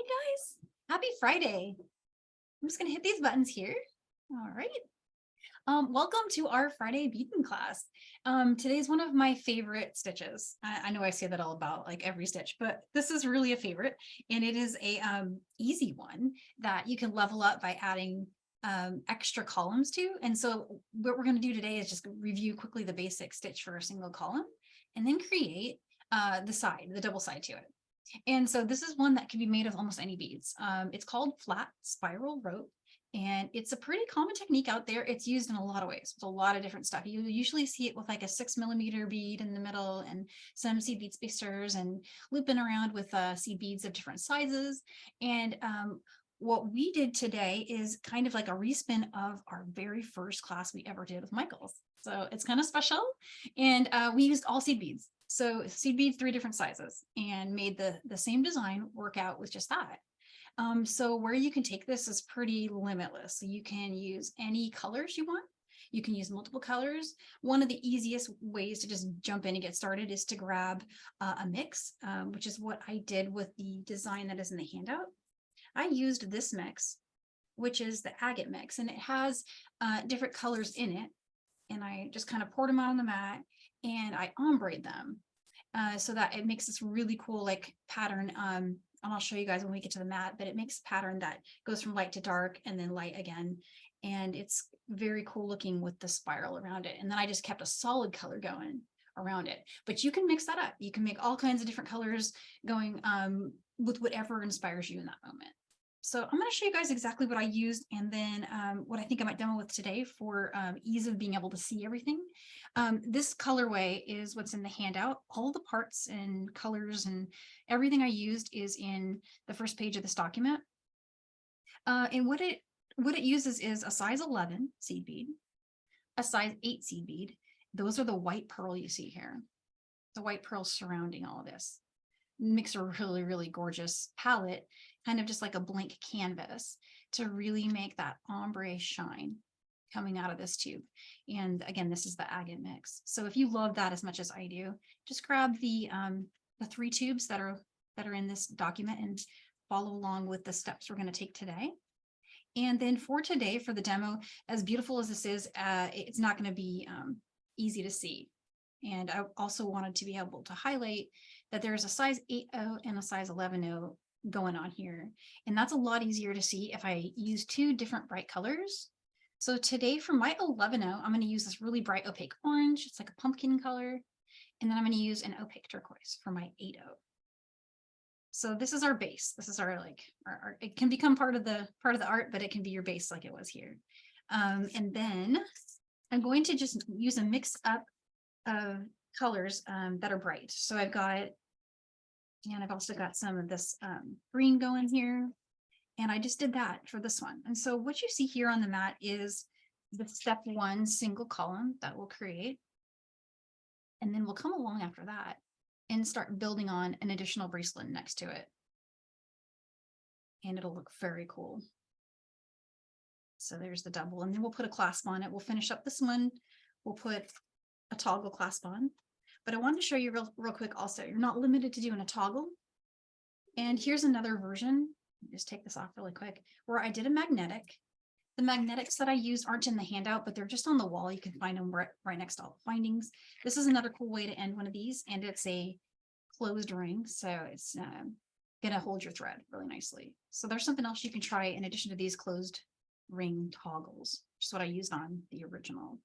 guys, happy Friday. I'm just gonna hit these buttons here. All right. Welcome to our Friday beading class. Today's one of my favorite stitches. I know I say that all about like every stitch, but this is really a favorite, and it is a easy one that you can level up by adding extra columns to. And so what we're going to do today is just review quickly the basic stitch for a single column, and then create the double side to it. And so this is one that can be made of almost any beads. It's called flat spiral rope, and it's a pretty common technique out there. It's used in a lot of ways. It's a lot of different stuff. You usually see it with like a 6mm bead in the middle and some seed bead spacers and looping around with seed beads of different sizes. And what we did today is kind of like a respin of our very first class we ever did with Michael's. So it's kind of special. And we used all seed beads. So seed beads, 3 different sizes, and made the same design work out with just that. So where you can take this is pretty limitless. So you can use any colors you want. You can use multiple colors. One of the easiest ways to just jump in and get started is to grab a mix, which is what I did with the design that is in the handout. I used this mix, which is the Agate mix, and it has different colors in it. And I just kind of poured them out on the mat and I ombre them so that it makes this really cool like pattern. And I'll show you guys when we get to the mat, but it makes a pattern that goes from light to dark and then light again. And it's very cool looking with the spiral around it. And then I just kept a solid color going around it. But you can mix that up. You can make all kinds of different colors going with whatever inspires you in that moment. So I'm going to show you guys exactly what I used and then what I think I might demo with today for ease of being able to see everything. This colorway is what's in the handout. All the parts and colors and everything I used is in the first page of this document. And what it uses is a size 11 seed bead, a size 8 seed bead. Those are the white pearl you see here. The white pearl surrounding all of this. Makes a really, really gorgeous palette, kind of just like a blank canvas to really make that ombre shine coming out of this tube. And again, this is the agate mix. So if you love that as much as I do, just grab the 3 tubes that are in this document and follow along with the steps we're going to take today. And then for today, for the demo, as beautiful as this is, it's not going to be easy to see. And I also wanted to be able to highlight that there's a size 8.0 and a size 11.0 going on here. And that's a lot easier to see if I use 2 different bright colors. So today for my 11.0, I'm going to use this really bright opaque orange. It's like a pumpkin color. And then I'm going to use an opaque turquoise for my 8.0. So this is our base. This is our like, it can become part of the art, but it can be your base like it was here. And then I'm going to just use a mix up of colors that are bright. So I've also got some of this green going here. And I just did that for this one. And so what you see here on the mat is the step 1 single column that we'll create. And then we'll come along after that and start building on an additional bracelet next to it. And it'll look very cool. So there's the double, and then we'll put a clasp on it. We'll finish up this one. We'll put a toggle clasp on, but I wanted to show you real quick also, you're not limited to doing a toggle. And here's another version, just take this off really quick, where I did a magnetic. The magnetics that I use aren't in the handout, but they're just on the wall. You can find them right next to all the findings. This is another cool way to end one of these, and it's a closed ring, so it's gonna hold your thread really nicely. So there's something else you can try in addition to these closed ring toggles, which is what I used on the original.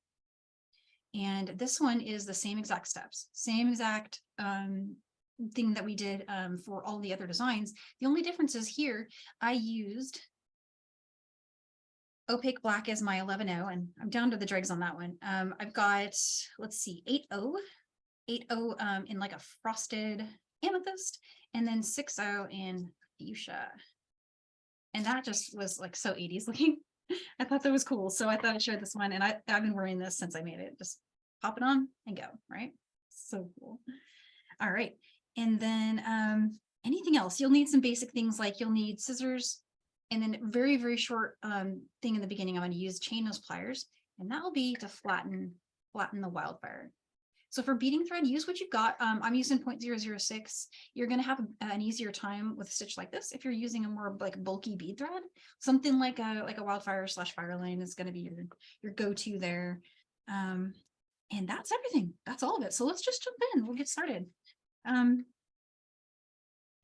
And this one is the same exact steps, same exact thing that we did for all the other designs. The only difference is here, I used opaque black as my 11.0, and I'm down to the dregs on that one. I've got, let's see, 8.0 in like a frosted amethyst, and then 6.0 in fuchsia. And that just was like so 80s looking. I thought that was cool. So I thought I'd share this one. And I've been wearing this since I made it. Just pop it on and go, right? So cool. All right. And then anything else? You'll need some basic things like you'll need scissors. And then very, very short thing in the beginning, I'm going to use chain nose pliers. And that will be to flatten the Wildfire. So for beading thread, use what you've got. I'm using 0.006. You're going to have an easier time with a stitch like this. If you're using a more like bulky bead thread, something like a Wildfire / Fireline is going to be your go-to there. And that's everything. That's all of it. So let's just jump in. We'll get started. I'm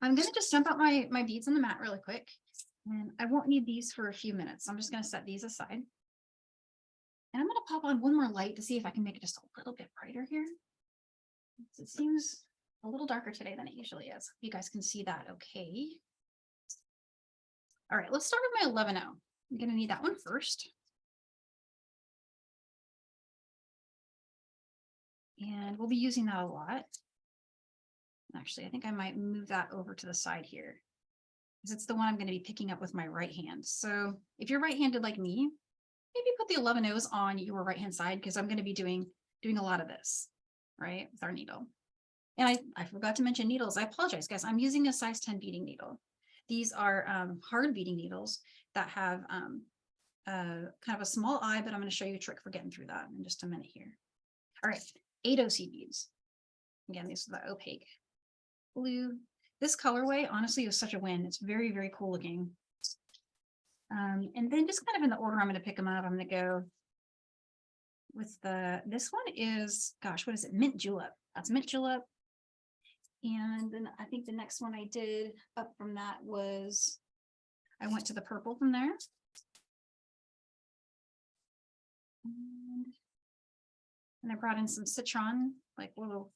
going to just dump out my beads on the mat really quick. And I won't need these for a few minutes. I'm just going to set these aside. And I'm going to pop on one more light to see if I can make it just a little bit brighter here. It seems a little darker today than it usually is. You guys can see that okay. All right, let's start with my 11-0. I'm going to need that one first. And we'll be using that a lot. Actually, I think I might move that over to the side here, because it's the one I'm going to be picking up with my right hand. So if you're right-handed like me, maybe put the 11-0s on your right-hand side, because I'm going to be doing a lot of this, right, with our needle. And I forgot to mention needles. I apologize, guys. I'm using a size 10 beading needle. These are hard beading needles that have kind of a small eye, but I'm going to show you a trick for getting through that in just a minute here. All right, 8 OC beads. Again, these are the opaque blue. This colorway, honestly, is such a win. It's very, very cool looking. And then just kind of in the order I'm going to pick them up, I'm going to go with this one is, gosh, what is it? Mint Julep. That's Mint Julep. And then I think the next one I did up from that was, I went to the purple from there. And I brought in some citron, like little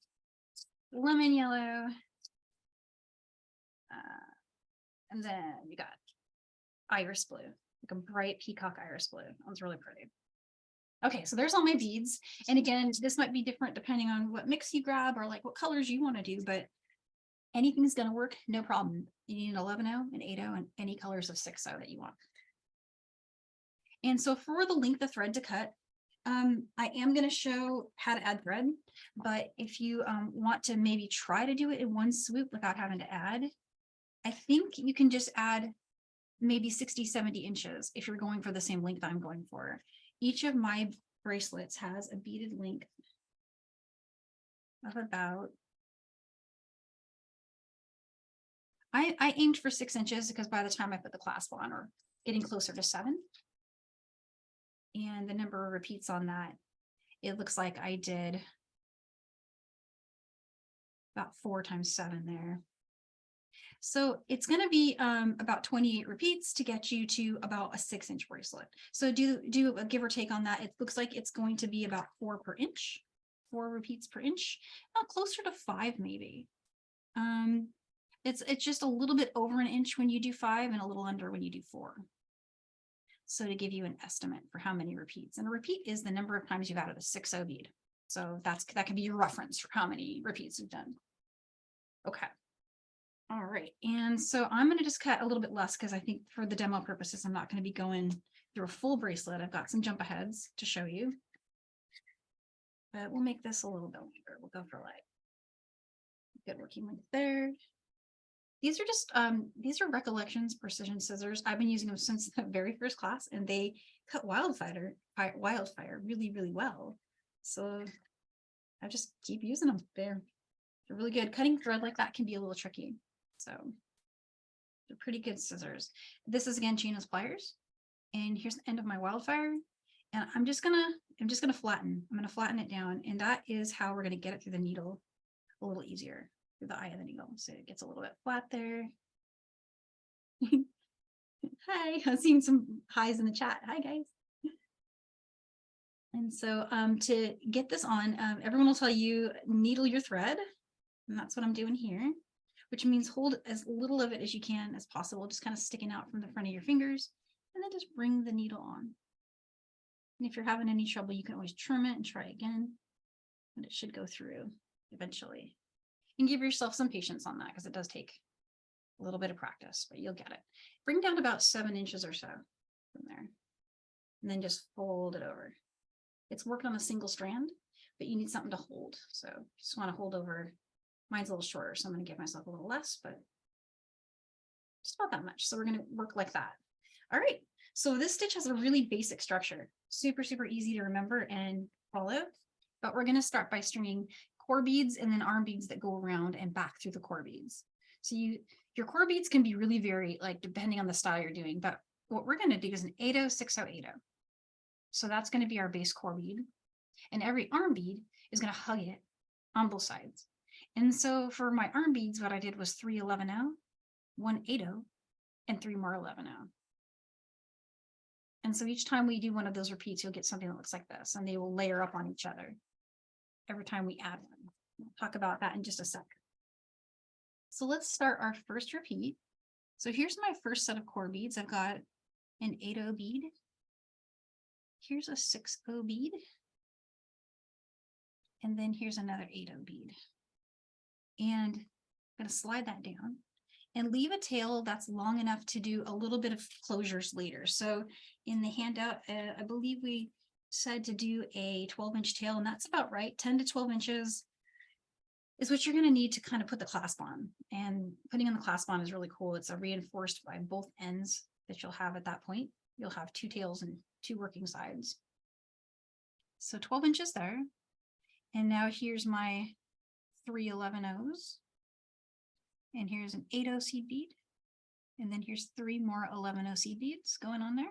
lemon yellow. And then you got iris blue, like a bright peacock iris blue. That one's really pretty. Okay, so there's all my beads. And again, this might be different depending on what mix you grab or like what colors you want to do, but anything's going to work, no problem. You need an 11-0, an 8-0, and any colors of 6-0 that you want. And so for the length of thread to cut, I am going to show how to add thread, but if you want to maybe try to do it in one swoop without having to add, I think you can just add maybe 60, 70 inches if you're going for the same length I'm going for. Each of my bracelets has a beaded length of about, I aimed for 6 inches because by the time I put the clasp on, or getting closer to 7. And the number of repeats on that, it looks like I did about 4 times 7 there. So it's going to be about 28 repeats to get you to about a 6-inch bracelet. So do a give or take on that. It looks like it's going to be about 4 per inch, 4 repeats per inch, closer to 5 maybe. It's just a little bit over an inch when you do 5 and a little under when you do 4. So to give you an estimate for how many repeats, and a repeat is the number of times you've added a 6-0 bead. So that can be your reference for how many repeats you've done. Okay. All right, and so I'm going to just cut a little bit less because I think for the demo purposes, I'm not going to be going through a full bracelet. I've got some jump aheads to show you, but we'll make this a little bit longer. We'll go for like good working length there. These are just these are Recollections precision scissors. I've been using them since the very first class, and they cut Wildfire really, really well. So I just keep using them. They're really good. Cutting thread like that can be a little tricky. So they're pretty good scissors. This is again Gina's pliers, and here's the end of my Wildfire. And I'm just gonna flatten. I'm gonna flatten it down, and that is how we're gonna get it through the needle a little easier, through the eye of the needle. So it gets a little bit flat there. Hi, I'm seeing some highs in the chat. Hi guys. And so to get this on, everyone will tell you needle your thread, and that's what I'm doing here, which means hold as little of it as you can as possible, just kind of sticking out from the front of your fingers, and then just bring the needle on. And if you're having any trouble, you can always trim it and try again, but it should go through eventually. And give yourself some patience on that, because it does take a little bit of practice, but you'll get it. Bring down about 7 inches or so from there, and then just fold it over. It's working on a single strand, but you need something to hold. So you just want to hold over. Mine's a little shorter, so I'm going to give myself a little less, but just about that much. So we're going to work like that. All right. So this stitch has a really basic structure, super, super easy to remember and follow. But we're going to start by stringing core beads and then arm beads that go around and back through the core beads. So your core beads can be really varied, like depending on the style you're doing, but what we're going to do is an 8-0, 6-0, 8-0. So that's going to be our base core bead. And every arm bead is going to hug it on both sides. And so for my arm beads, what I did was 3 11-0, 1 8-0, and 3 more 11-0. And so each time we do one of those repeats, you'll get something that looks like this, and they will layer up on each other every time we add one. We'll talk about that in just a sec. So let's start our first repeat. So here's my first set of core beads. I've got an 8-0 bead. Here's a 6-0 bead. And then here's another 8-0 bead. And I'm going to slide that down and leave a tail that's long enough to do a little bit of closures later. So in the handout, I believe we said to do a 12-inch tail, and that's about right. 10 to 12 inches is what you're going to need to kind of put the clasp on. And putting on the clasp on is really cool. It's reinforced by both ends that you'll have at that point. You'll have 2 tails and 2 working sides. So 12 inches there. And now here's my 3 11-0s. And here's an 8-0 seed bead. And then here's 3 more 11-0 seed beads going on there.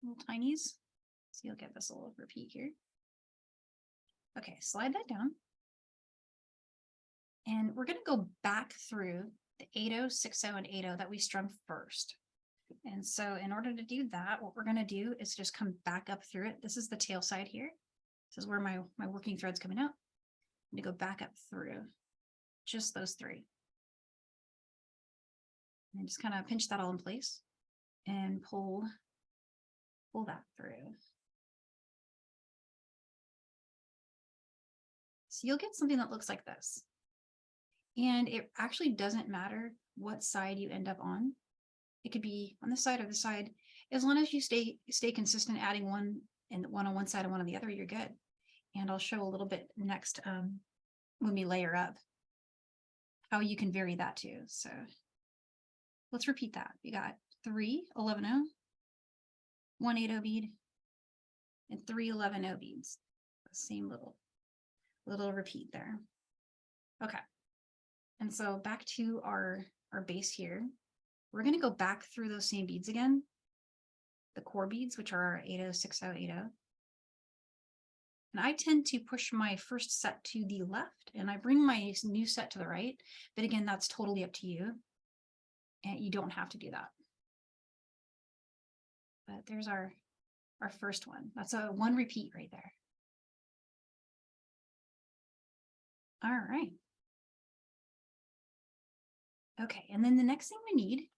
Little tinies. So you'll get this little repeat here. Okay, slide that down. And we're going to go back through the 8-0, 6-0, and 8-0 that we strung first. And so in order to do that, what we're going to do is just come back up through it. This is the tail side here. This is where my working thread's coming out. I'm going to go back up through just those 3. And just kind of pinch that all in place and pull that through. So you'll get something that looks like this. And it actually doesn't matter what side you end up on. It could be on this side or the side. As long as you stay consistent, adding one and one on one side and one on the other, you're good. And I'll show a little bit next when we layer up how you can vary that too. So let's repeat that. You got 3 11-0, 1 8-0 bead, and 3 11-0 beads. Same little repeat there. Okay. And so back to our base here. We're going to go back through those same beads again, the core beads, which are our 8-0, 6-0, 8-0. And I tend to push my first set to the left and I bring my new set to the right. But again, that's totally up to you. And you don't have to do that. But there's our first one. That's a 1 repeat right there. All right. Okay, and then the next thing we need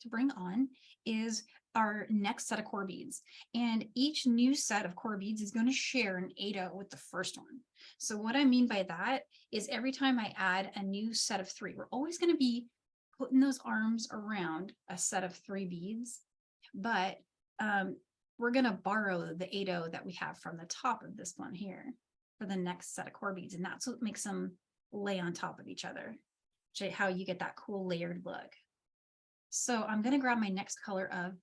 to bring on is our next set of core beads. And each new set of core beads is going to share an 8-0 with the first one. So what I mean by that is every time I add a new set of 3, we're always going to be putting those arms around a set of 3 beads, but we're going to borrow the 8-0 that we have from the top of this one here for the next set of core beads. And that's what makes them lay on top of each other, how you get that cool layered look. So I'm going to grab my next color of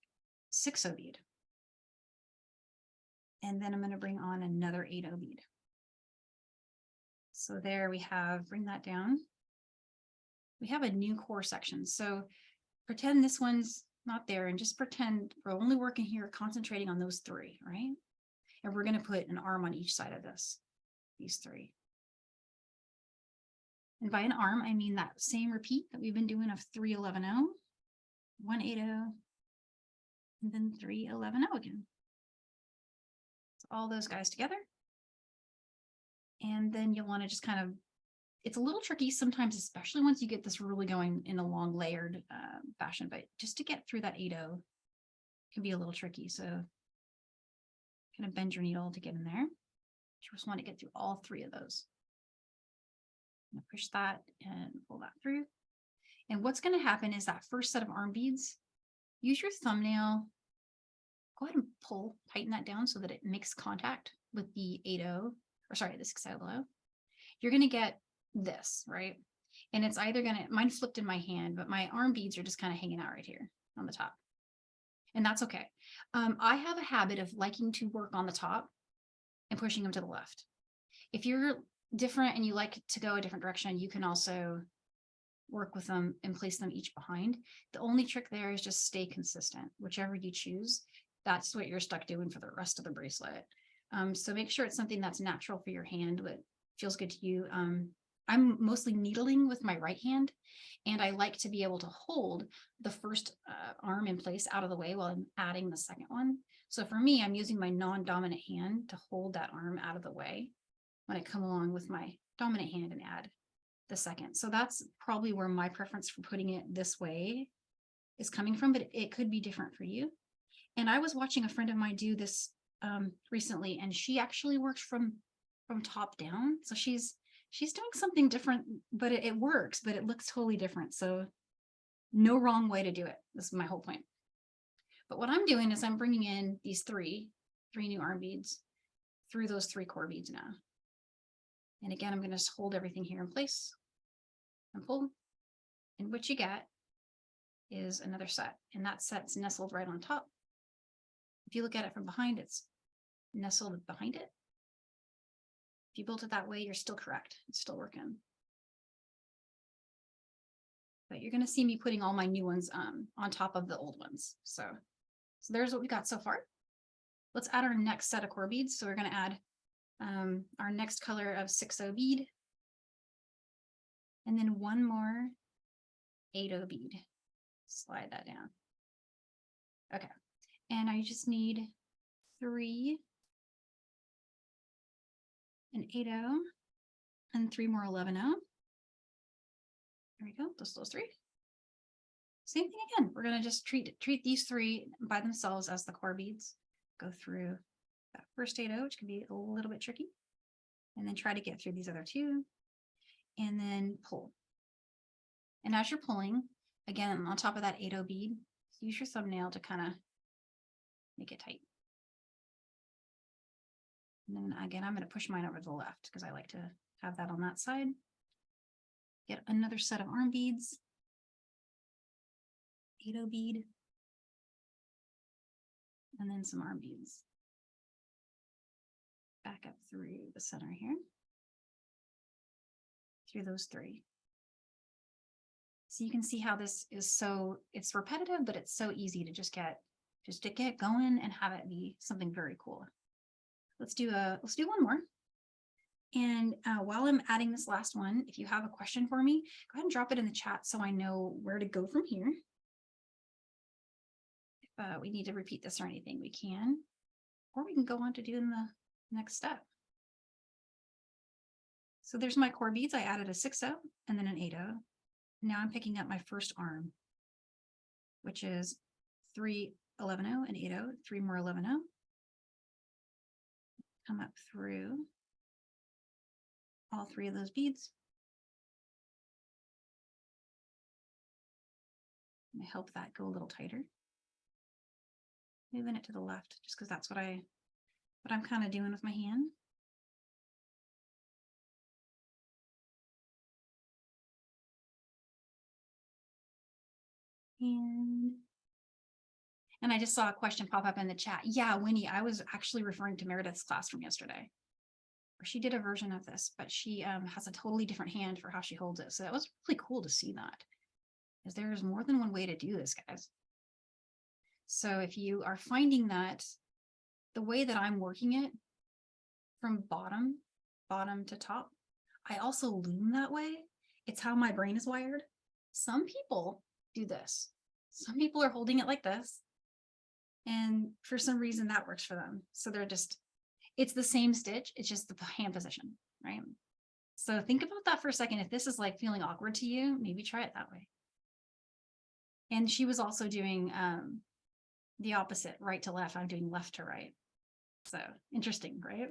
6-0 bead. And then I'm going to bring on another 8-0 bead. So there we have, bring that down. We have a new core section. So pretend this one's not there and just pretend we're only working here, concentrating on those 3, right? And we're going to put an arm on each side of these 3. And by an arm, I mean that same repeat that we've been doing of 3 11-0, 1 8-0, and then 3 11-0 again. So all those guys together. And then you'll want to just kind of, it's a little tricky sometimes, especially once you get this really going in a long layered fashion, but just to get through that 8-0 can be a little tricky. So kind of bend your needle to get in there. You just want to get through all 3 of those. Push that and pull that through. And what's going to happen is that first set of arm beads, use your thumbnail, go ahead and tighten that down so that it makes contact with the 8-0, or sorry, the 6-0. You're going to get this, right? And it's either going to, mine flipped in my hand, but my arm beads are just kind of hanging out right here on the top. And that's okay. I have a habit of liking to work on the top and pushing them to the left. If you're different and you like to go a different direction, you can also work with them and place them each behind. The only trick there is just stay consistent. Whichever you choose, that's what you're stuck doing for the rest of the bracelet. So make sure it's something that's natural for your hand, but feels good to you. I'm mostly needling with my right hand, and I like to be able to hold the first arm in place out of the way while I'm adding the second one. So for me, I'm using my non-dominant hand to hold that arm out of the way when I come along with my dominant hand and add the second. So that's probably where my preference for putting it this way is coming from, but it could be different for you. And I was watching a friend of mine do this recently, and she actually works from top down. So she's doing something different, but it works, but it looks totally different. So no wrong way to do it. This is my whole point. But what I'm doing is I'm bringing in these three new arm beads through those 3 core beads now. And again, I'm going to just hold everything here in place and pull. And what you get is another set. And that set's nestled right on top. If you look at it from behind, it's nestled behind it. If you built it that way, you're still correct. It's still working. But you're going to see me putting all my new ones on top of the old ones. So there's what we got so far. Let's add our next set of core beads. So we're going to add our next color of 6/0 bead, and then one more 8/0 bead. Slide that down. Okay, and I just need 3, an 8/0, and 3 more 11/0. There we go. Those 3. Same thing again. We're gonna just treat these 3 by themselves as the core beads. Go through that first 8/0, which can be a little bit tricky, and then try to get through these other 2, and then pull. And as you're pulling, again, on top of that 8/0 bead, use your thumbnail to kind of make it tight. And then again, I'm going to push mine over to the left because I like to have that on that side. Get another set of arm beads, 8/0 bead, and then some arm beads. Back up through the center here, through those 3. So you can see how this is it's repetitive, but it's so easy to just to get going and have it be something very cool. Let's do one more. And while I'm adding this last one, if you have a question for me, go ahead and drop it in the chat so I know where to go from here. If we need to repeat this or anything, we can, or we can go on to doing the next step. So there's my core beads. I added a 6/0 and then an 8/0. Now I'm picking up my first arm, which is 3 11/0 and 8/0, 3 more 11/0. Come up through all 3 of those beads. And I help that go a little tighter. Moving it to the left, just because that's what I'm kind of doing with my hand. And I just saw a question pop up in the chat. Yeah, Winnie, I was actually referring to Meredith's class from yesterday, where she did a version of this, but she has a totally different hand for how she holds it. So that was really cool to see that, because there's more than one way to do this, guys. So if you are finding that the way that I'm working it from bottom to top, I also loom that way. It's how my brain is wired. Some people do this. Some people are holding it like this, and for some reason that works for them. So it's the same stitch, it's just the hand position, right? So think about that for a second. If this is like feeling awkward to you, maybe try it that way. And she was also doing the opposite, right to left. I'm doing left to right. So interesting, right?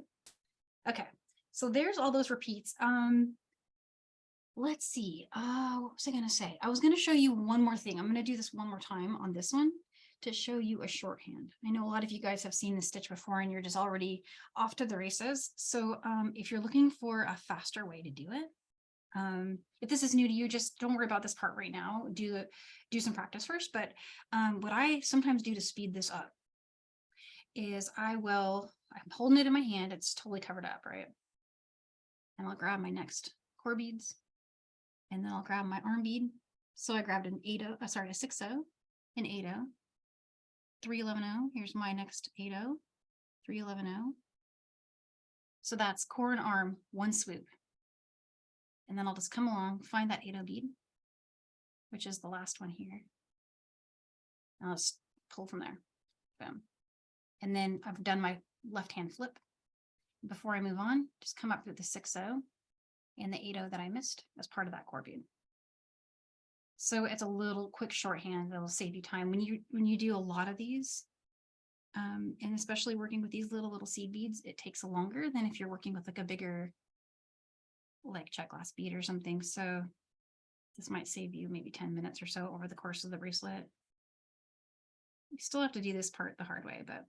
Okay, so there's all those repeats. Let's see. What was I going to say? I was going to show you one more thing. I'm going to do this one more time on this one to show you a shorthand. I know a lot of you guys have seen this stitch before and you're just already off to the races. So if you're looking for a faster way to do it, if this is new to you, just don't worry about this part right now. Do some practice first. But what I sometimes do to speed this up is I'm holding it in my hand. It's totally covered up, right? And I'll grab my next core beads, and then I'll grab my arm bead. So I grabbed an 8-0, a 6-0, an 8-0, 3-11-0. Here's my next 8-0, 3-11-0. So that's core and arm, one swoop. And then I'll just come along, find that 8-0 bead, which is the last one here. And I'll just pull from there. Boom. And then I've done my left hand flip. Before I move on, just come up with the 6-0 and the 8-0 that I missed as part of that core bead. So it's a little quick shorthand that'll save you time when you do a lot of these, and especially working with these little seed beads. It takes longer than if you're working with like a bigger, like Czech glass bead or something. So this might save you maybe 10 minutes or so over the course of the bracelet. You still have to do this part the hard way, but.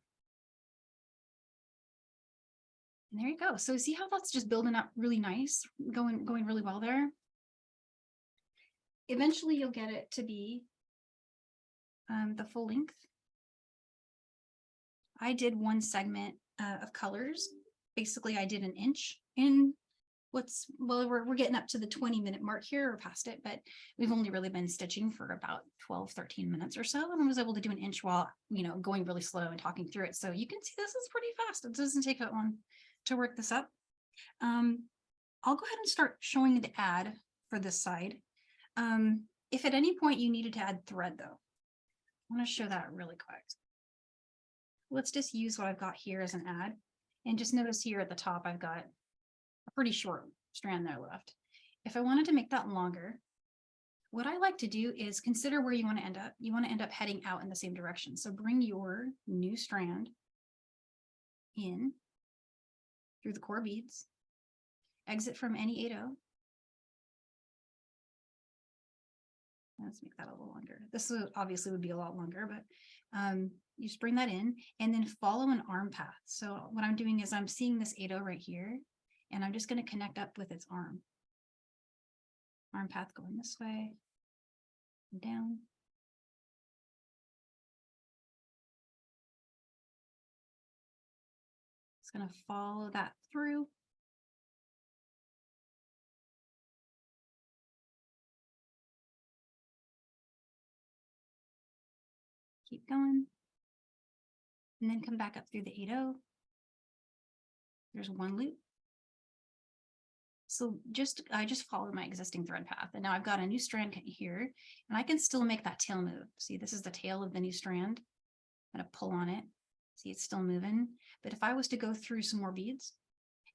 And there you go. So see how that's just building up really nice, going really well there. Eventually you'll get it to be the full length. I did one segment of colors. Basically, I did an inch in we're getting up to the 20-minute mark here or past it, but we've only really been stitching for about 12-13 minutes or so. And I was able to do an inch while, going really slow and talking through it. So you can see this is pretty fast. It doesn't take that long to work this up. I'll go ahead and start showing the ad for this side. If at any point you needed to add thread though, I want to show that really quick. Let's just use what I've got here as an ad, and just notice here at the top, I've got a pretty short strand there left. If I wanted to make that longer, what I like to do is consider where you want to end up. You want to end up heading out in the same direction. So bring your new strand in through the core beads, exit from any 8-0. Let's make that a little longer. This obviously would be a lot longer, but you just bring that in and then follow an arm path. So what I'm doing is I'm seeing this 8-0 right here, and I'm just going to connect up with its arm. Arm path going this way, down. It's going to follow that through. Keep going. And then come back up through the 8-0. There's one loop. So I just followed my existing thread path, and now I've got a new strand here, and I can still make that tail move. See, this is the tail of the new strand. I'm gonna pull on it. See, it's still moving. But if I was to go through some more beads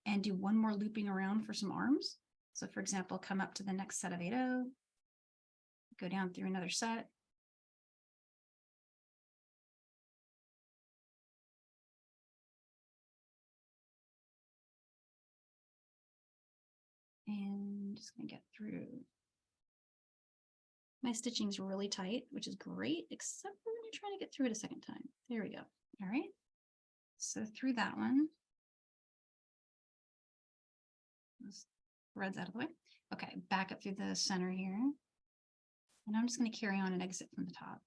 and do one more looping around for some arms, so for example, come up to the next set of 8-0, go down through another set. And just gonna get through. My stitching is really tight, which is great, except for when you're trying to get through it a second time. There we go. All right. So through that one. Those threads out of the way. Okay, back up through the center here. And I'm just going to carry on and exit from the top.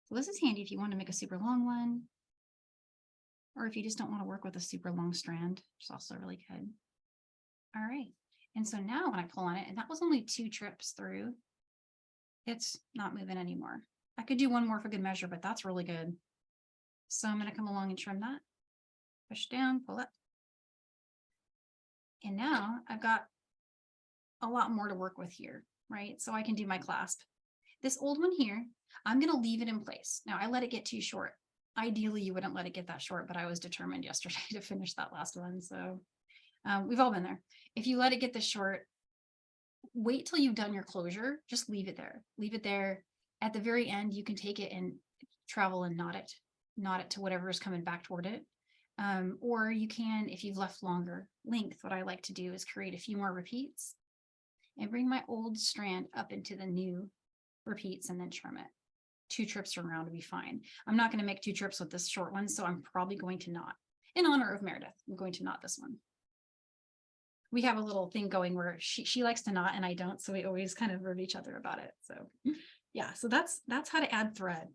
So this is handy if you want to make a super long one, or if you just don't want to work with a super long strand, which is also really good. All right. And so now when I pull on it, and that was only 2 trips through, it's not moving anymore. I could do one more for good measure, but that's really good. So I'm going to come along and trim that, push down, pull up. And now I've got a lot more to work with here, right? So I can do my clasp. This old one here, I'm going to leave it in place. Now I let it get too short. Ideally, you wouldn't let it get that short, but I was determined yesterday to finish that last one. So we've all been there. If you let it get this short, wait till you've done your closure. Just leave it there. Leave it there. At the very end, you can take it and travel and knot it to whatever is coming back toward it. Or you can, if you've left longer length, what I like to do is create a few more repeats and bring my old strand up into the new repeats and then trim it. 2 trips around to be fine. I'm not going to make 2 trips with this short one, so I'm probably going to knot. In honor of Meredith, I'm going to knot this one. We have a little thing going where she likes to knot and I don't, so we always kind of rib each other about it. So yeah, so that's how to add thread.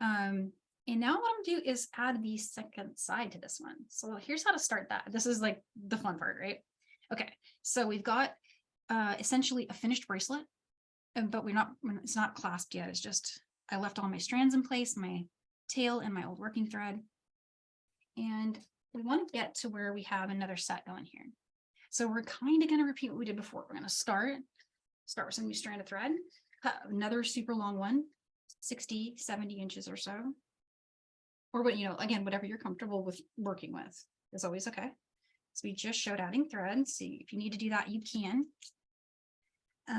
And now what I'm gonna do is add the second side to this one. So here's how to start that. This is like the fun part, right? Okay, so we've got essentially a finished bracelet, but it's not clasped yet. It's just, I left all my strands in place, my tail and my old working thread. And we want to get to where we have another set going here. So we're kind of going to repeat what we did before. We're going to start with some new strand of thread, cut another super long one, 60, 70 inches or so. Or what, again, whatever you're comfortable with working with is always okay. So we just showed adding thread. So if you need to do that, you can.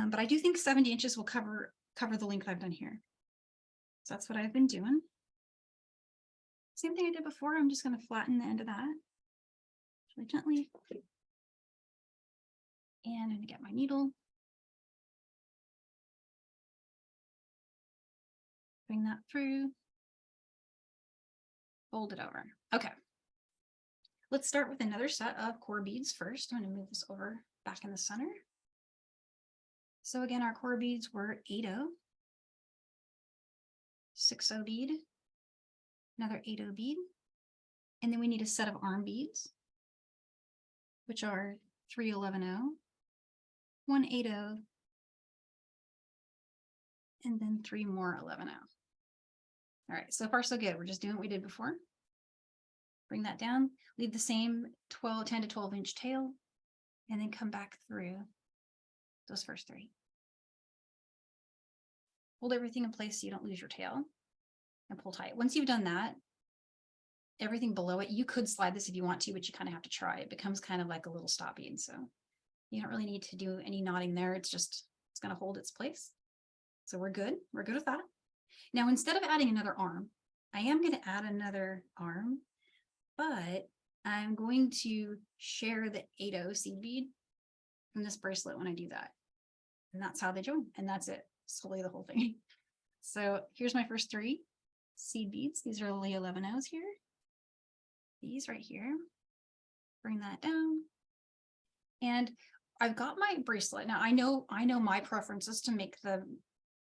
But I do think 70 inches will cover the length I've done here. So that's what I've been doing. Same thing I did before. I'm just going to flatten the end of that really gently. And I'm going to get my needle. Bring that through. Fold it over. Okay. Let's start with another set of core beads first. I'm going to move this over back in the center. So again, our core beads were 8/0, 6/0 bead, another 8/0 bead, and then we need a set of arm beads, which are 3 11/0, 1 8/0, and then 3 more 11/0. All right, so far so good. We're just doing what we did before. Bring that down, leave the same 10 to 12 inch tail, and then come back through those first 3. Hold everything in place so you don't lose your tail and pull tight. Once you've done that, everything below it, you could slide this if you want to, but you kind of have to try. It becomes kind of like a little stop bead. So you don't really need to do any knotting there. It's going to hold its place. So we're good. We're good with that. Now, instead of adding another arm, I am going to add another arm, but I'm going to share the 8/0 seed bead from this bracelet when I do that. And that's how they join. And that's it. Solely the whole thing. So here's my first 3 seed beads. These are only 11/0s here. These right here. Bring that down. And I've got my bracelet. Now I know my preference is to make the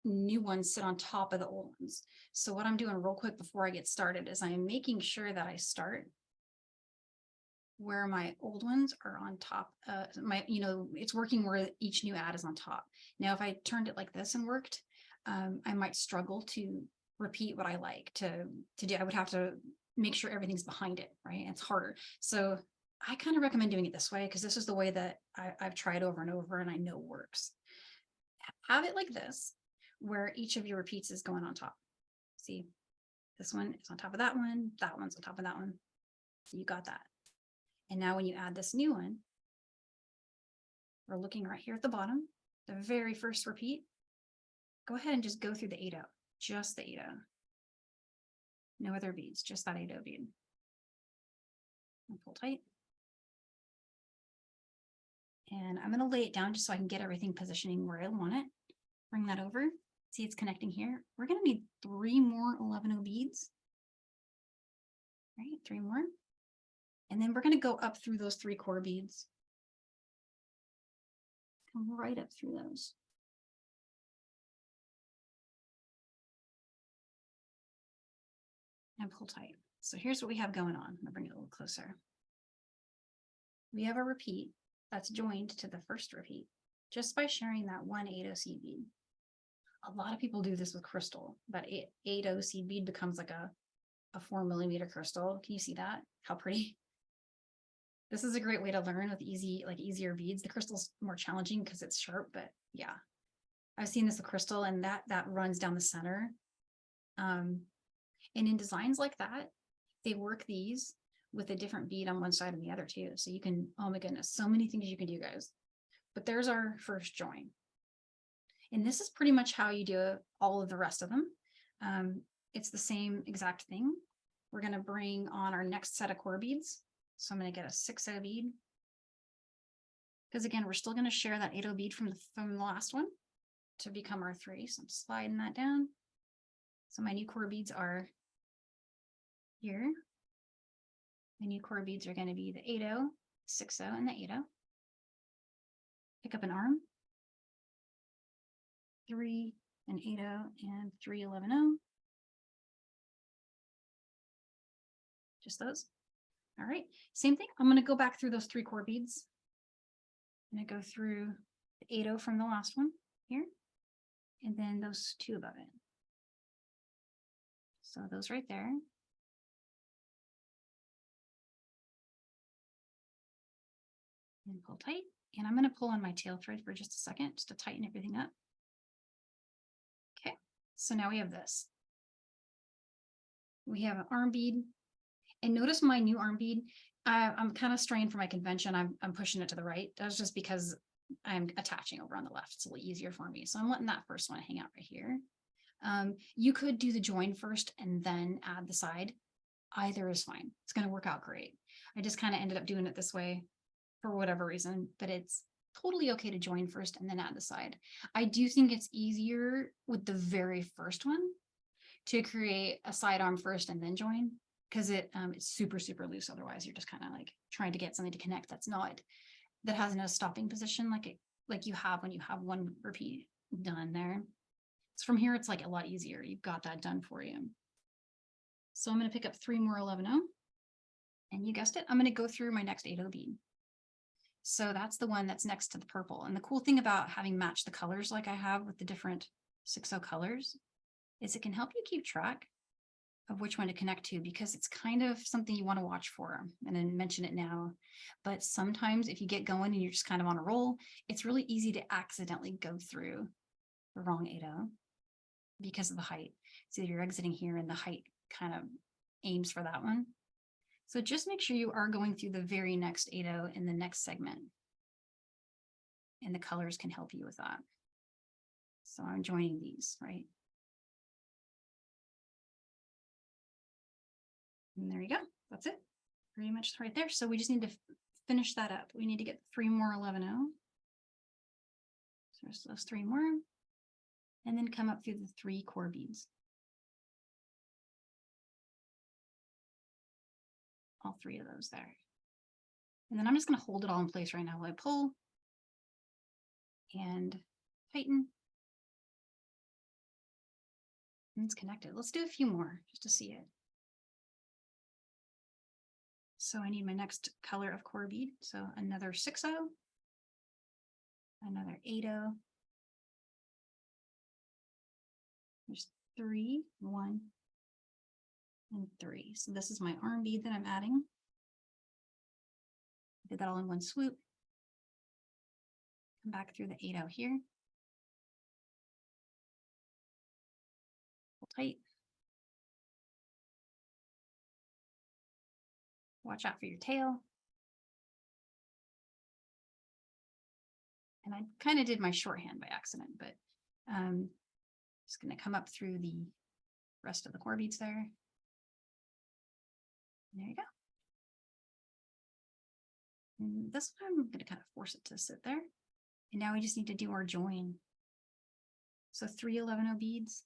new ones sit on top of the old ones. So what I'm doing real quick before I get started is I'm making sure that I start where my old ones are on top. It's working where each new add is on top. Now, if I turned it like this and worked, I might struggle to repeat what I like to do. I would have to make sure everything's behind it, right? It's harder. So I kind of recommend doing it this way because this is the way that I've tried over and over and I know works. Have it like this, where each of your repeats is going on top. See, this one is on top of that one's on top of that one. So you got that. And now when you add this new one, we're looking right here at the bottom, the very first repeat. Go ahead and just go through the 8/0, just the 8/0. No other beads, just that 8/0 bead. And pull tight. And I'm going to lay it down just so I can get everything positioning where I want it. Bring that over. See, it's connecting here. We're going to need 3 more 11/0 beads. Right, 3 more. And then we're going to go up through those 3 core beads. Come right up through those. And pull tight. So here's what we have going on. I'm going to bring it a little closer. We have a repeat that's joined to the first repeat just by sharing that 1 8/0 seed bead. A lot of people do this with crystal. That 8/0 seed bead becomes like a 4 millimeter crystal. Can you see that? How pretty? This is a great way to learn with easier beads. The crystal's more challenging because it's sharp, but yeah, I've seen this with crystal and that runs down the center. And in designs like that, they work these with a different bead on one side and the other too. So you can, oh my goodness, so many things you can do, guys. But there's our first join. And this is pretty much how you do all of the rest of them. It's the same exact thing. We're going to bring on our next set of core beads. So I'm going to get a 6/0 bead. Because again, we're still going to share that 8/0 bead from the last one to become our 3. So I'm sliding that down. So my new core beads are here. My new core beads are going to be the 8/0, 6/0, and the 8/0. Pick up an arm. 3 and 8/0 and 3 11/0. just those. All right, same thing. I'm going to go back through those 3 core beads. I'm going to go through the 8-0 from the last one here, and then those 2 above it. So those right there. And pull tight. And I'm going to pull on my tail thread for just a second, just to tighten everything up. Okay, so now we have this. We have an arm bead. And notice my new arm bead, I'm kind of straying from my convention. I'm pushing it to the right. That's just because I'm attaching over on the left. It's a little easier for me. So I'm letting that first one hang out right here. You could do the join first and then add the side. Either is fine. It's going to work out great. I just kind of ended up doing it this way for whatever reason, but it's totally okay to join first and then add the side. I do think it's easier with the very first one to create a side arm first and then join, because it's super, super loose. Otherwise, you're just kind of like trying to get something to connect that has no stopping position like you have when you have one repeat done there. So from here, it's like a lot easier. You've got that done for you. So I'm going to pick up 3 more 11-0, and you guessed it, I'm going to go through my next 8-0 bead. So that's the one that's next to the purple. And the cool thing about having matched the colors like I have with the different 6-0 colors is it can help you keep track of which one to connect to, because it's kind of something you want to watch for. And then mention it now. But sometimes if you get going and you're just kind of on a roll, it's really easy to accidentally go through the wrong 8-0 because of the height. So you're exiting here and the height kind of aims for that one. So just make sure you are going through the very next 8-0 in the next segment. And the colors can help you with that. So I'm joining these, right? And there you go. That's it. Pretty much right there. So we just need to finish that up. We need to get 3 more 11-0. So there's those 3 more. And then come up through the 3 core beads. All 3 of those there. And then I'm just going to hold it all in place right now while I pull and tighten. And it's connected. Let's do a few more just to see it. So I need my next color of core bead. So another 6-0, another 8-0. There's 3, 1, and 3. So this is my arm bead that I'm adding. Did that all in one swoop. Come back through the 8-0 here. Pull tight. Watch out for your tail. And I kind of did my shorthand by accident, but just going to come up through the rest of the core beads there. There you go. And this one, I'm going to kind of force it to sit there. And now we just need to do our join. So 3 11-0 beads.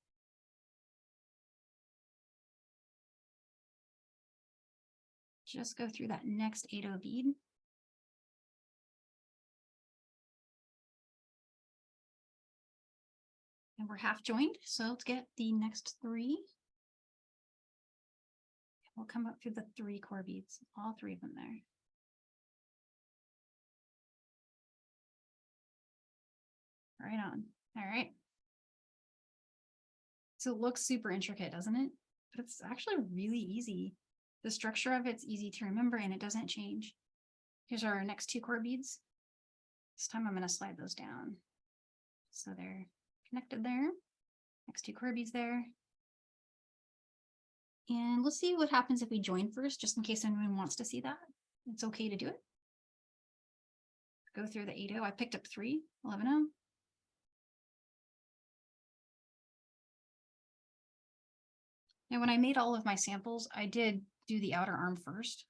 Just go through that next 8-0 bead. And we're half joined, so let's get the next 3. We'll come up through the 3 core beads, all 3 of them there. Right on. All right. So it looks super intricate, doesn't it? But it's actually really easy. The structure of it's easy to remember and it doesn't change. Here's our next 2 core beads. This time I'm going to slide those down. So they're connected there. Next 2 core beads there. And let's see what happens if we join first, just in case anyone wants to see that. It's okay to do it. Go through the 8-0. I picked up 3 11-0. Now, when I made all of my samples, I did do the outer arm first,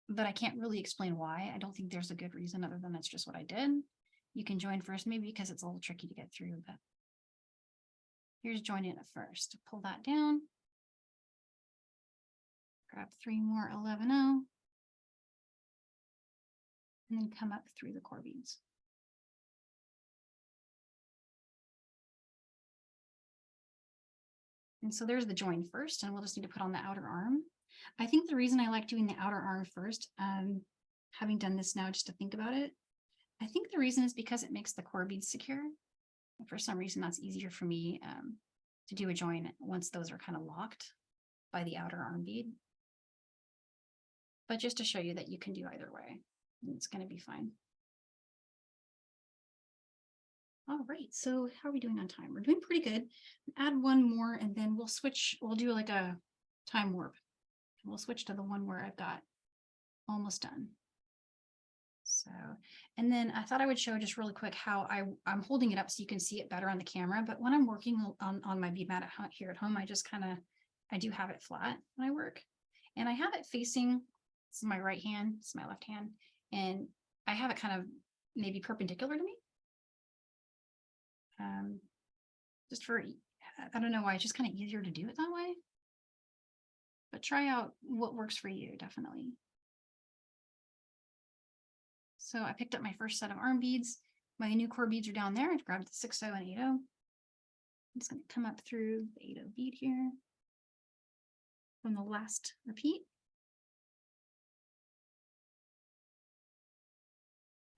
but I can't really explain why. I don't think there's a good reason other than that's just what I did. You can join first, maybe because it's a little tricky to get through, but here's joining it first. Pull that down. Grab 3 more 11-0. And then come up through the core beads. And so there's the join first, and we'll just need to put on the outer arm. I think the reason I like doing the outer arm first, having done this now just to think about it, I think the reason is because it makes the core beads secure. For some reason, that's easier for me to do a join once those are kind of locked by the outer arm bead. But just to show you that you can do either way, it's going to be fine. All right, so how are we doing on time? We're doing pretty good. Add one more and then we'll switch. We'll do like a time warp. We'll switch to the one where I've got almost done. So, and then I thought I would show just really quick how I'm holding it up so you can see it better on the camera. But when I'm working on my bead mat here at home, I just I do have it flat when I work. And I have it facing, this is my right hand, this is my left hand. And I have it kind of maybe perpendicular to me. Just for, I don't know why, it's just kind of easier to do it that way. But try out what works for you, definitely. So I picked up my first set of arm beads. My new core beads are down there. I've grabbed the 6-0 and 8-0. I'm just going to come up through the 8-0 bead here from the last repeat.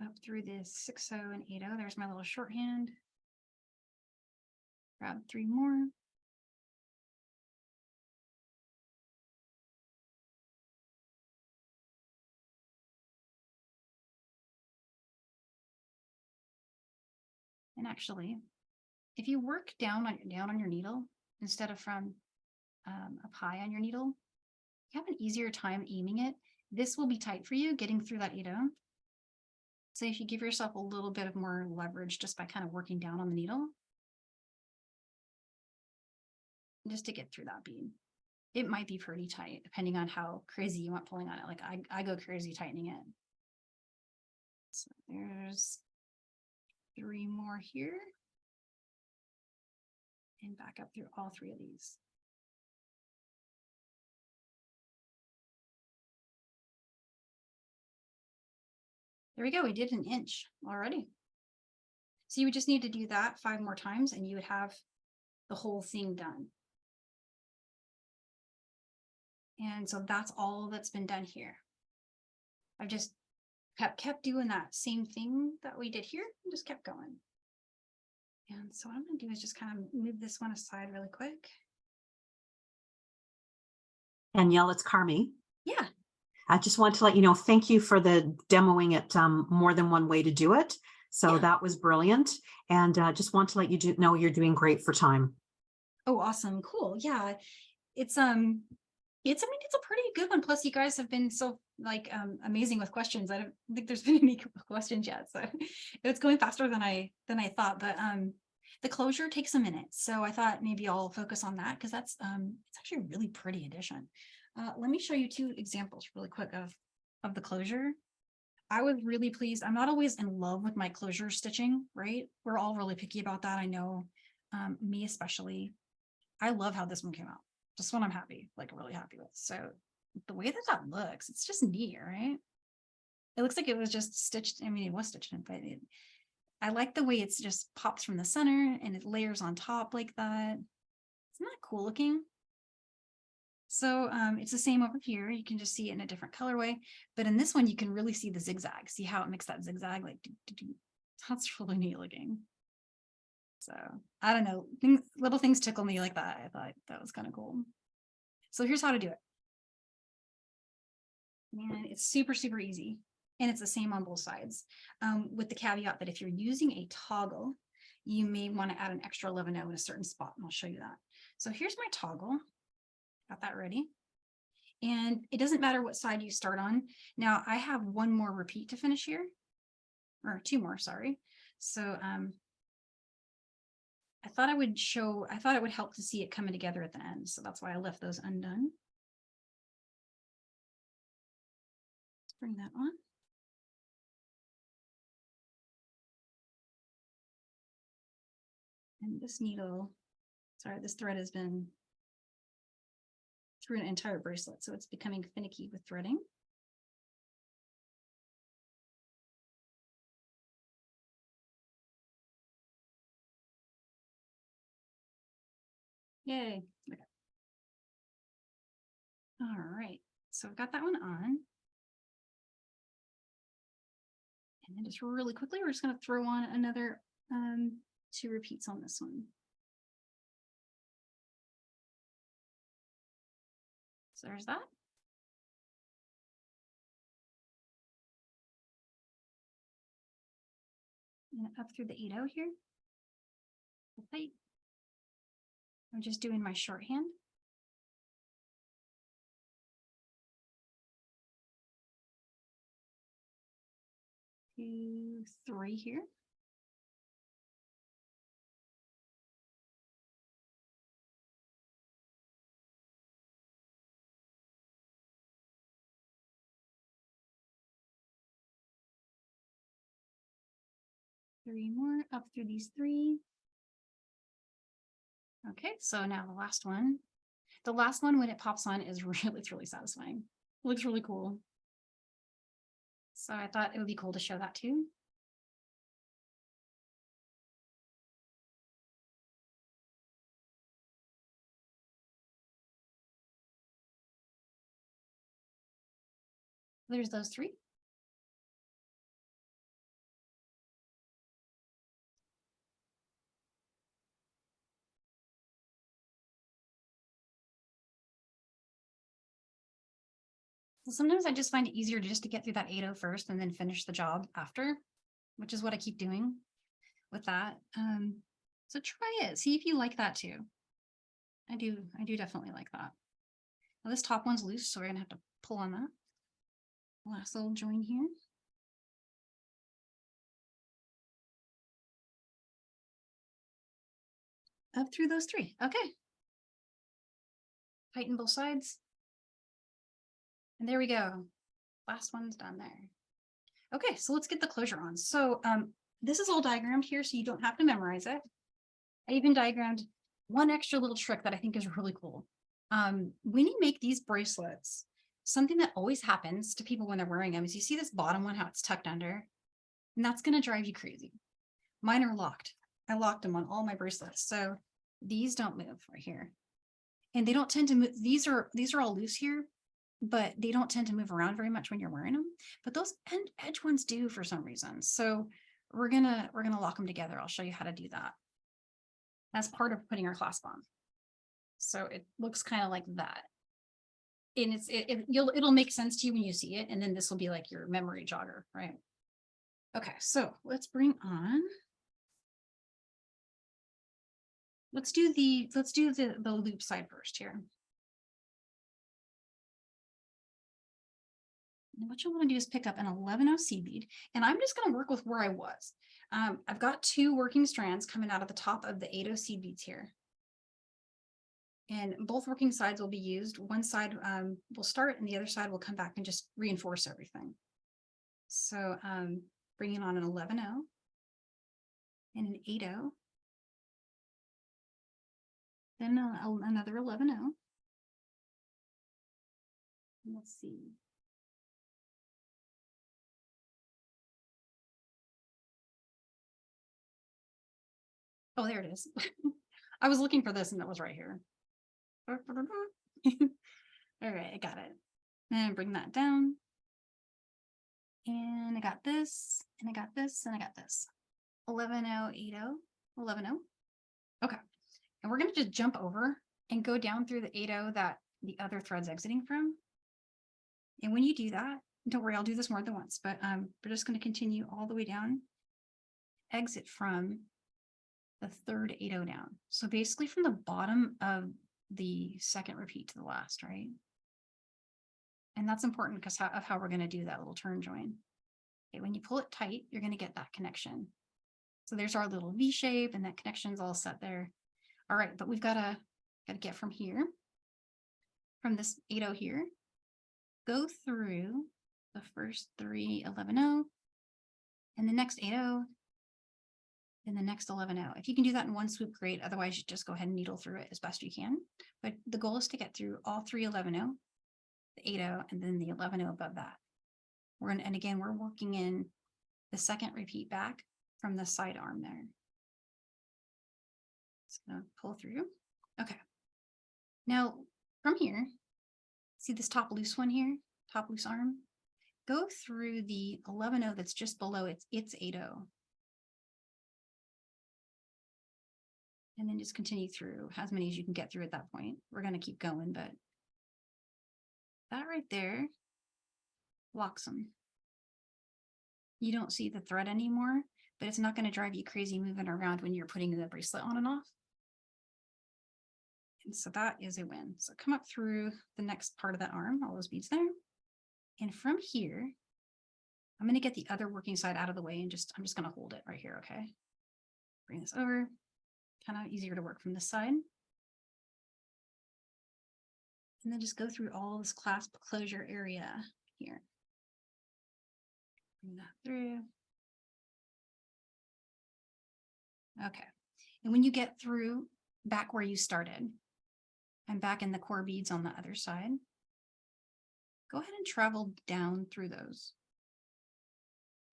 Up through this 6-0 and 8-0. There's my little shorthand. Grab 3 more. And actually, if you work down on your needle instead of from up high on your needle, you have an easier time aiming it. This will be tight for you getting through that 8-0. So if you give yourself a little bit of more leverage just by kind of working down on the needle, just to get through that bead. It might be pretty tight depending on how crazy you want pulling on it. Like I go crazy tightening it. So there's 3 more here. And back up through all 3 of these. There we go. We did 1 inch already. So you would just need to do that 5 more times and you would have the whole thing done. And so that's all that's been done here. I've just kept doing that same thing that we did here and just kept going. And so what I'm going to do is just kind of move this one aside really quick. Danielle, it's Carmi. Yeah. I just want to let you know, thank you for the demoing it more than one way to do it. So yeah, that was brilliant. And just want to let you know you're doing great for time. Oh, awesome. Cool. Yeah. It's I mean, it's a pretty good one. Plus you guys have been so like amazing with questions. I don't think there's been any questions yet. So it's going faster than I thought, but the closure takes a minute. So I thought maybe I'll focus on that because that's it's actually a really pretty addition. Let me show you 2 examples really quick of the closure. I was really pleased. I'm not always in love with my closure stitching, right? We're all really picky about that. I know, me especially. I love how this one came out. This one I'm happy, like really happy with. So the way that looks, it's just neat, right? It looks like it was just stitched. I mean, it was stitched in, but I like the way it's just pops from the center and it layers on top like that. Isn't that cool looking? So it's the same over here. You can just see it in a different colorway, but in this one, you can really see the zigzag. See how it makes that zigzag? Like, that's really neat looking. So I don't know, little things tickle me like that. I thought that was kind of cool. So here's how to do it. And it's super, super easy. And it's the same on both sides, with the caveat that if you're using a toggle, you may want to add an extra 11-0 in a certain spot. And I'll show you that. So here's my toggle. Got that ready. And it doesn't matter what side you start on. Now I have 1 more repeat to finish here, or 2 more, sorry. So I thought it would help to see it coming together at the end. So that's why I left those undone. Let's bring that on. And this needle, sorry, this thread has been through an entire bracelet, so it's becoming finicky with threading. Yay. Okay. All right, so I've got that one on. And then just really quickly, we're just going to throw on another 2 repeats on this one. So there's that. And up through the 8-0 here. Tight. I'm just doing my shorthand. 2, 3 here. Three more up through these 3. Okay, so now the last one. The last one, when it pops on, is really satisfying. It looks really cool. So I thought it would be cool to show that too. There's those 3. So sometimes I just find it easier to just to get through that 8-0 first and then finish the job after, which is what I keep doing with that. So try it, see if you like that too. I do definitely like that. Now this top one's loose, so we're gonna have to pull on that. Last little join here. Up through those 3, okay. Tighten both sides. And there we go. Last one's done there. Okay, so let's get the closure on. So this is all diagrammed here, so you don't have to memorize it. I even diagrammed one extra little trick that I think is really cool. When you make these bracelets, something that always happens to people when they're wearing them is you see this bottom one, how it's tucked under, and that's going to drive you crazy. Mine are locked. I locked them on all my bracelets. So these don't move right here. And they don't tend to move. These are all loose here, but they don't tend to move around very much when you're wearing them. But those edge ones do for some reason. So we're gonna lock them together. I'll show you how to do that as part of putting our clasp on. So it looks kind of like that. And it'll make sense to you when you see it. And then this will be like your memory jogger, right? Okay, so let's bring on. Let's do the loop side first here. And what you want to do is pick up an 11-0 seed bead, and I'm just going to work with where I was. I've got 2 working strands coming out of the top of the 8-0 seed beads here. And both working sides will be used. One side will start and the other side will come back and just reinforce everything. So bringing on an 11-0 and an 8-0. Then another 11-0. Let's see. Oh, there it is. I was looking for this and it was right here. All right, I got it. And bring that down. And I got this, and I got this, and I got this. 11-0, 8-0, 11-0. Okay. And we're going to just jump over and go down through the 8-0 that the other thread's exiting from. And when you do that, don't worry, I'll do this more than once, but we're just going to continue all the way down, exit from the third 8-0 down. So basically from the bottom of the second repeat to the last, right? And that's important because of how we're going to do that little turn join. Okay, when you pull it tight, you're going to get that connection. So there's our little V shape and that connection's all set there. All right, but we've got to get from here, from this 8-0 here, go through the first 3 11-0 and the next 8-0 and the next 11-0. If you can do that in one swoop, great. Otherwise, you just go ahead and needle through it as best you can. But the goal is to get through all 3 11-0, the 8-0, and then the 11-0 above that. And again, we're working in the second repeat back from the side arm there. Just gonna pull through. Okay. Now from here, See this top loose one here, top loose arm? Go through the 11-0 that's just below its 8-0. And then just continue through as many as you can get through at that point. We're going to keep going, but that right there locks them. You don't see the thread anymore, but it's not going to drive you crazy moving around when you're putting the bracelet on and off. And so that is a win. So come up through the next part of that arm, all those beads there. And from here, I'm going to get the other working side out of the way and I'm just going to hold it right here. Okay. Bring this over, kind of easier to work from this side. And then just go through all this clasp closure area here. Bring that through. Okay. And when you get through back where you started, I'm back in the core beads on the other side. Go ahead and travel down through those.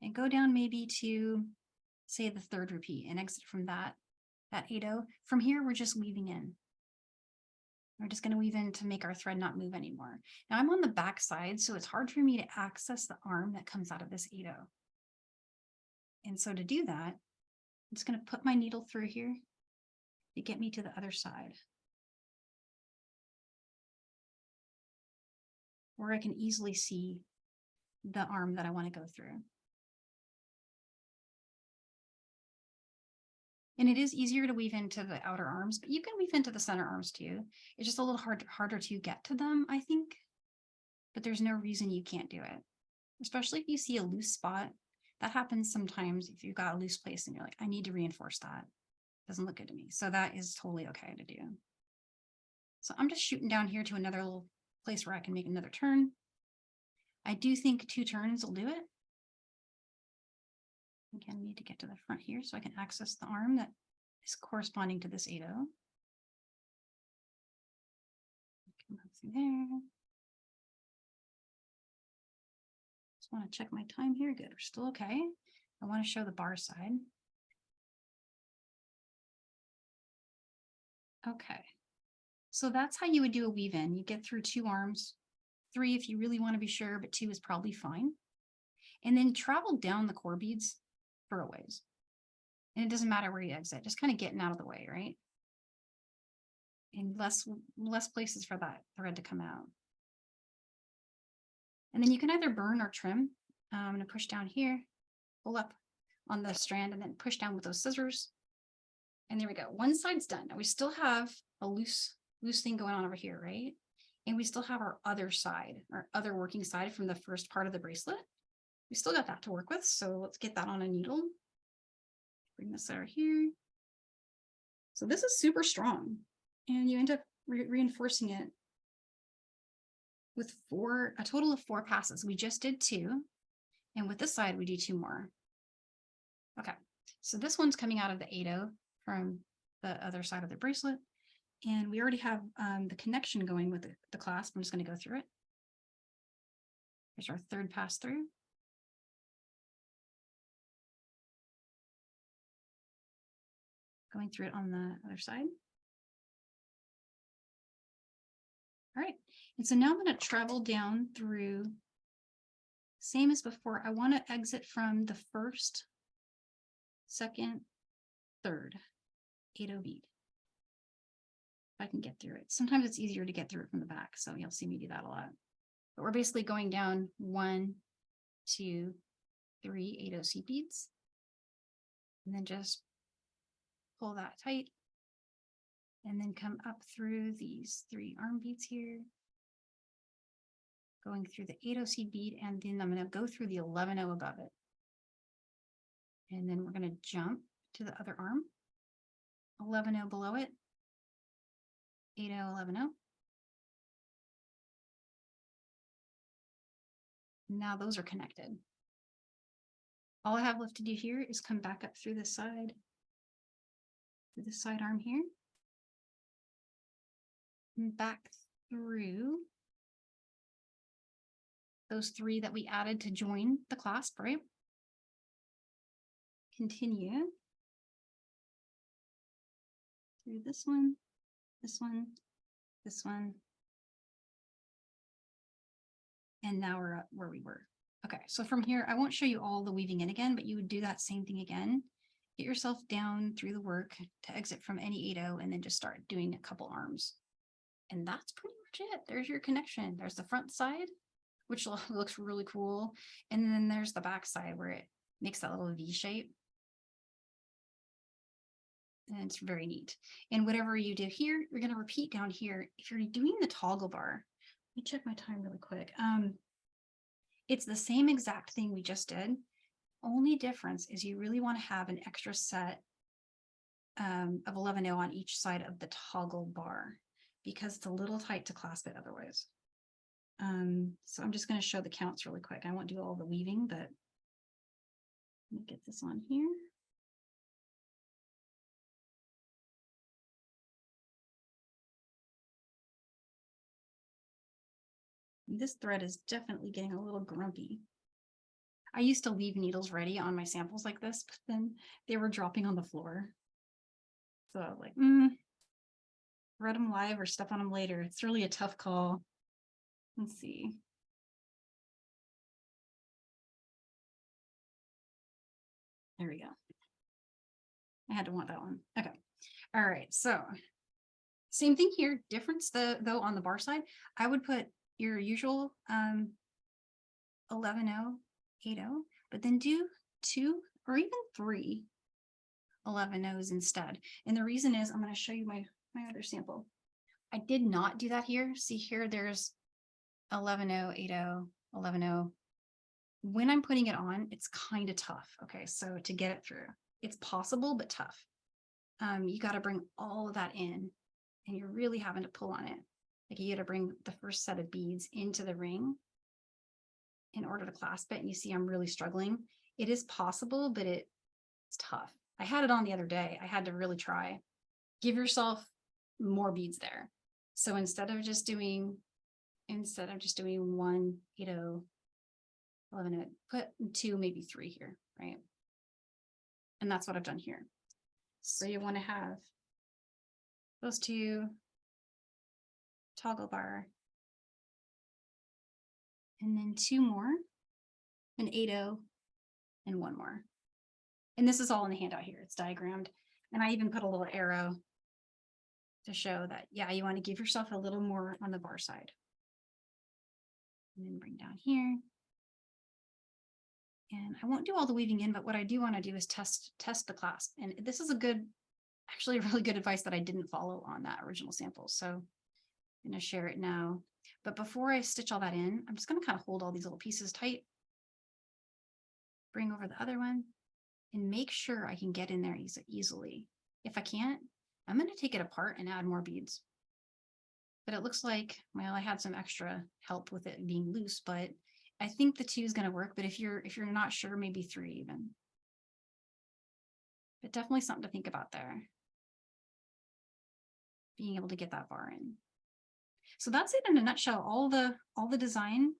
And go down maybe to, say, the third repeat and exit from that 8-0. From here, we're just weaving in. We're just going to weave in to make our thread not move anymore. Now I'm on the back side, so it's hard for me to access the arm that comes out of this 8-0. And so to do that, I'm just going to put my needle through here to get me to the other side, where I can easily see the arm that I want to go through. And it is easier to weave into the outer arms, but you can weave into the center arms too. It's just a little harder to get to them, I think, but there's no reason you can't do it, especially if you see a loose spot. That happens sometimes if you've got a loose place and you're like, I need to reinforce that. Doesn't look good to me. So that is totally okay to do. So I'm just shooting down here to another little place where I can make another turn. I do think 2 turns will do it. Again, I need to get to the front here so I can access the arm that is corresponding to this 8-0. Come up through there. Just want to check my time here. Good, we're still okay. I want to show the bar side. Okay, so that's how you would do a weave in. You get through 2 arms, 3 if you really want to be sure, but 2 is probably fine. And then travel down the core beads for a ways. And it doesn't matter where you exit, just kind of getting out of the way, right? And less places for that thread to come out. And then you can either burn or trim. I'm going to push down here, pull up on the strand, and then push down with those scissors. And there we go. One side's done. Now we still have a loose thing going on over here, right? And we still have our other side, our other working side from the first part of the bracelet. We still got that to work with. So let's get that on a needle. Bring this over here. So this is super strong. And you end up reinforcing it with a total of 4 passes. We just did 2. And with this side, we do 2 more. Okay. So this one's coming out of the 8-0 from the other side of the bracelet. And we already have the connection going with the clasp. I'm just going to go through it. Here's our 3rd pass through. Going through it on the other side. All right. And so now I'm going to travel down through, same as before. I want to exit from the 1st, 2nd, 3rd 8-0 bead. If I can get through it. Sometimes it's easier to get through it from the back, so you'll see me do that a lot. But we're basically going down 1, 2, 3 8-0 seed beads, and then just pull that tight, and then come up through these 3 arm beads here, going through the 8-0 seed bead, and then I'm going to go through the 11-0 above it. And then we're going to jump to the other arm, 11-0 below it, 8-0, 11-0. Now those are connected. All I have left to do here is come back up through this side arm here, and back through those 3 that we added to join the clasp, right? Continue through this one, this one, this one, And now we're at where we were. Okay, so from here, I won't show you all the weaving in again, but you would do that same thing again. Get yourself down through the work to exit from any 8-0 and then just start doing a couple arms. And that's pretty much it. There's your connection. There's the front side, which looks really cool. And then there's the back side where it makes that little V shape. And it's very neat. And whatever you do here, you're going to repeat down here. If you're doing the toggle bar, let me check my time really quick. It's the same exact thing we just did. Only difference is you really want to have an extra set of 11-0 on each side of the toggle bar because it's a little tight to clasp it otherwise. So I'm just going to show the counts really quick. I won't do all the weaving, but let me get this on here. This thread is definitely getting a little grumpy. I used to leave needles ready on my samples like this, but then they were dropping on the floor. So I was like, thread them live or step on them later. It's really a tough call. Let's see. There we go. I had to want that one. Okay. All right. So same thing here. Difference though on the bar side, I would put your usual 11-0, 8-0, but then do 2 or even 3 11-0s instead. And the reason is I'm going to show you my other sample. I did not do that here. See here, there's 11-0, 8-0, 11-0. When I'm putting it on, it's kind of tough. Okay, so to get it through, it's possible, but tough. You got to bring all of that in and you're really having to pull on it. Like you got to bring the first set of beads into the ring in order to clasp it. And you see, I'm really struggling. It is possible, but it's tough. I had it on the other day. I had to really try. Give yourself more beads there. So instead of just doing 1, 8-0, 11-0, put 2, maybe 3 here, right? And that's what I've done here. So you want to have those 2, toggle bar, and then 2 more, an 8-0, and 1 more. And this is all in the handout here. It's diagrammed. And I even put a little arrow to show that, yeah, you want to give yourself a little more on the bar side. And then bring down here. And I won't do all the weaving in, but what I do want to do is test the clasp. And this is actually really good advice that I didn't follow on that original sample. So I'm going to share it now. But before I stitch all that in, I'm just going to kind of hold all these little pieces tight. Bring over the other one and make sure I can get in there easily. If I can't, I'm going to take it apart and add more beads. But it looks like, well, I had some extra help with it being loose, but I think the 2 is going to work. But if you're not sure, maybe 3 even. But definitely something to think about there. Being able to get that bar in. So that's it in a nutshell. All the design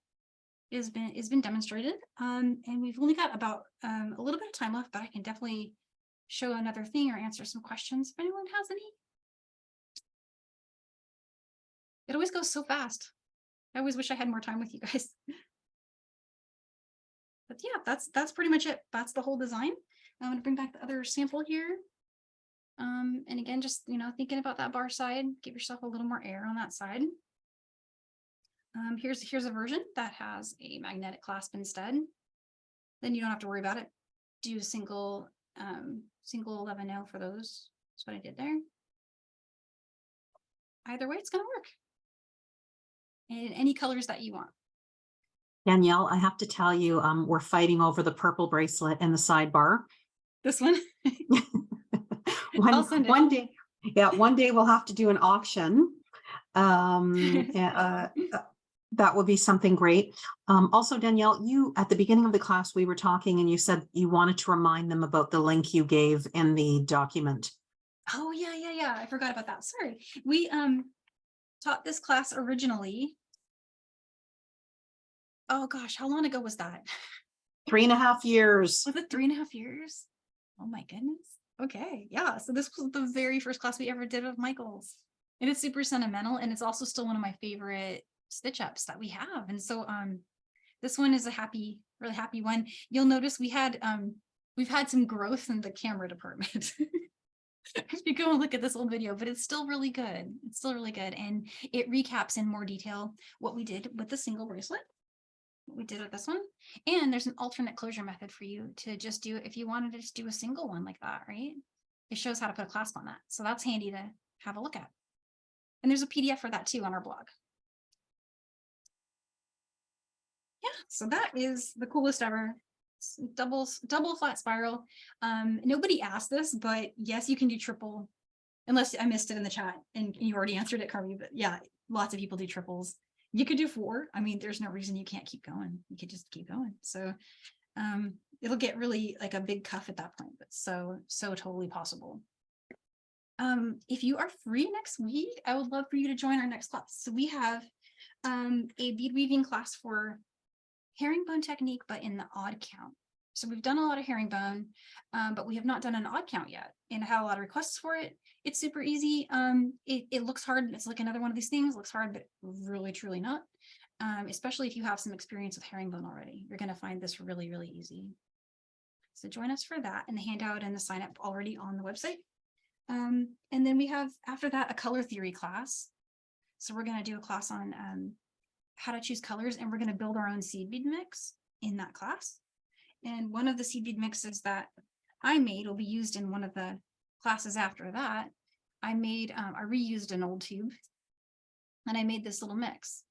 has been demonstrated. And we've only got about a little bit of time left, but I can definitely show another thing or answer some questions if anyone has any. It always goes so fast. I always wish I had more time with you guys. But yeah, that's pretty much it. That's the whole design. I'm going to bring back the other sample here. And again, just, thinking about that bar side, give yourself a little more air on that side. Here's a version that has a magnetic clasp instead. Then you don't have to worry about it. Do single 11-0 for those. That's what I did there. Either way, it's going to work. And any colors that you want. Danielle, I have to tell you, we're fighting over the purple bracelet and the sidebar. This one? one day, yeah, one day we'll have to do an auction. That would be something great. Also, Danielle, you at the beginning of the class, we were talking and you said you wanted to remind them about the link you gave in the document. Oh, yeah. I forgot about that. Sorry. We taught this class originally. Oh gosh, how long ago was that? 3.5 years. Was it 3.5 years? Oh my goodness. Okay, yeah. So this was the very first class we ever did of Michael's. And it's super sentimental, and it's also still one of my favorite stitch ups that we have. And so This one is a happy, really happy one. You'll notice we've had some growth in the camera department. If you go and look at this old video, but it's still really good. It's still really good. And it recaps in more detail what we did with the single bracelet, what we did with this one. And there's an alternate closure method for you to just do, if you wanted to just do a single one like that, right? It shows how to put a clasp on that. So that's handy to have a look at. And there's a PDF for that too on our blog. Yeah, so that is the coolest ever. Double flat spiral. Nobody asked this, but yes, you can do triple, unless I missed it in the chat and you already answered it, Carmi. But yeah, lots of people do triples. You could do 4. I mean, there's no reason you can't keep going. You could just keep going. So it'll get really like a big cuff at that point, but so totally possible. If you are free next week, I would love for you to join our next class. So we have a bead weaving class for herringbone technique, but in the odd count. So we've done a lot of herringbone, but we have not done an odd count yet, and I had a lot of requests for it. It's super easy. It looks hard. It's like another one of these things. It looks hard, but really, truly not. Especially if you have some experience with herringbone already, you're going to find this really, really easy. So join us for that, and the handout and the sign up already on the website. And then we have, after that, a color theory class. So we're going to do a class on how to choose colors, and we're going to build our own seed bead mix in that class. And one of the seed bead mixes that I made will be used in one of the classes after that. I reused an old tube, and I made this little mix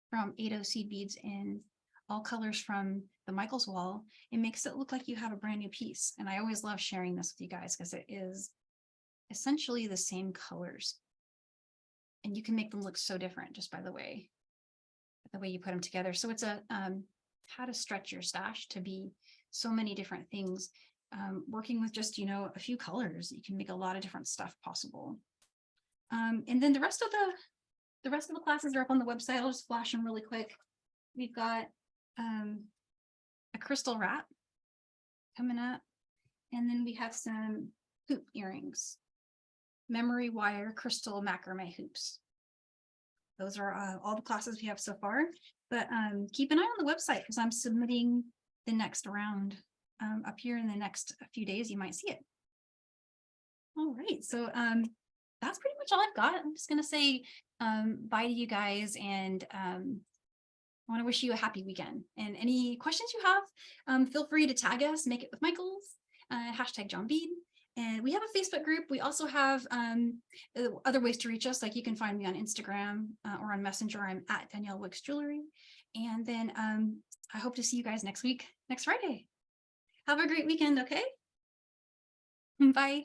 from 80 seed beads in all colors from the Michaels wall. It makes it look like you have a brand new piece. And I always love sharing this with you guys because it is essentially the same colors. And you can make them look so different just by the way you put them together. So it's a how to stretch your stash to be so many different things. Working with just, a few colors, you can make a lot of different stuff possible. And then the rest of the classes are up on the website. I'll just flash them really quick. We've got a crystal wrap coming up, and then we have some hoop earrings, memory wire crystal macrame hoops. Those are all the classes we have so far, but keep an eye on the website because I'm submitting the next round up here in the next few days. You might see it. All right, so that's pretty much all I've got. I'm just gonna say bye to you guys, and I want to wish you a happy weekend. And any questions you have, feel free to tag us, Make It With Michaels, hashtag John Bead. And we have a Facebook group. We also have other ways to reach us. Like you can find me on Instagram or on Messenger. I'm at Danielle Wicks Jewelry. And then I hope to see you guys next week, next Friday. Have a great weekend, okay? Bye.